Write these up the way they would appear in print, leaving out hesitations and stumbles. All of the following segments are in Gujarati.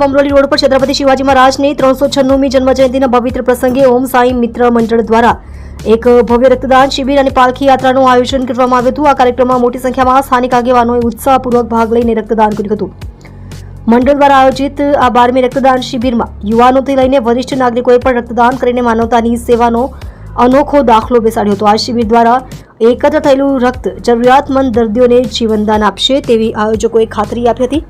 બમરોલી રોડ પર છત્રપતિ શિવાજી મહારાજની 396મી જન્મજયંતિના પવિત્ર પ્રસંગે ઓમ સાઈ મિત્ર મંડળ દ્વારા એક ભવ્ય રક્તદાન શિબિર અને પાલખી યાત્રાનું આયોજન કરવામાં આવ્યું હતું। આ કાર્યક્રમમાં મોટી સંખ્યામાં સ્થાનિક આગેવાનોએ ઉત્સાહપૂર્વક ભાગ લઈને રક્તદાન કર્યું હતું। મંડળ દ્વારા આયોજિત આ 12મી રક્તદાન શિબિરમાં યુવાનોથી લઈને વરિષ્ઠ નાગરિકોએ પણ રક્તદાન કરીને માનવતાની સેવાનો અનોખો દાખલો બેસાડ્યો હતો। આ શિબિર દ્વારા એકત્ર થયેલું રક્ત જરૂરિયાતમંદ દર્દીઓને જીવનદાન આપશે તેવી આયોજકોએ ખાતરી આપી હતી।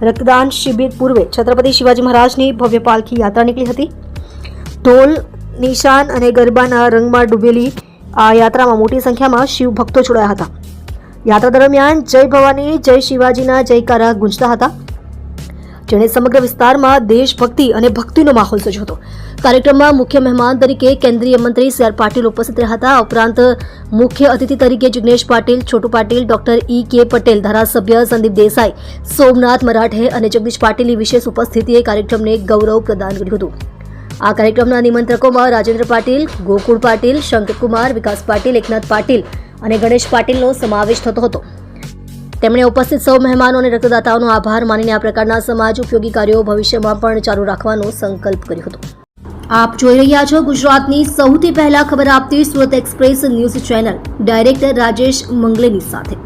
રક્તદાન શિબિર પૂર્વે છત્રપતિ શિવાજી મહારાજની ભવ્ય પાલખી યાત્રા નીકળી હતી। ઢોલ નિશાન અને ગરબાના રંગમાં ડૂબેલી આ યાત્રામાં મોટી સંખ્યામાં શિવ ભક્તો જોડાયા હતા। યાત્રા દરમિયાન જય ભવાની જય શિવાજીના જયકારા ગુંજતા હતા, જેણે સમગ્ર વિસ્તારમાં દેશભક્તિ અને ભક્તિનો માહોલ સર્જ્યો હતો। કાર્યક્રમમાં મુખ્ય મહેમાન તરીકે કેન્દ્રીય મંત્રી સી આર પાટીલ ઉપસ્થિત રહ્યા હતા। ઉપરાંત મુખ્ય અતિથિ તરીકે જિગ્નેશ પાટીલ, છોટુ પાટીલ, ડોક્ટર કે પટેલ, ધારાસભ્ય સંદીપ દેસાઈ, સોમનાથ મરાઠે અને જગદીશ પાટીલની વિશેષ ઉપસ્થિતિએ કાર્યક્રમને ગૌરવ પ્રદાન કર્યું હતું। આ કાર્યક્રમના નિમંત્રકોમાં રાજેન્દ્ર પાટીલ, ગોકુળ પાટીલ, શંકરકુમાર, વિકાસ પાટીલ, એકનાથ પાટીલ અને ગણેશ પાટીલનો સમાવેશ થતો હતો। તેમણે ઉપસ્થિત સૌ મહેમાનો અને રક્તદાતાઓનો આભાર માનીને આ પ્રકારના સમાજ ઉપયોગી કાર્યો ભવિષ્યમાં પણ ચાલુ રાખવાનો સંકલ્પ કર્યો હતો। આપ જોઈ રહ્યા છો ગુજરાતની સૌથી પહેલા ખબર આપતી Surat express news channel, director Rajesh મંગલેની સાથે।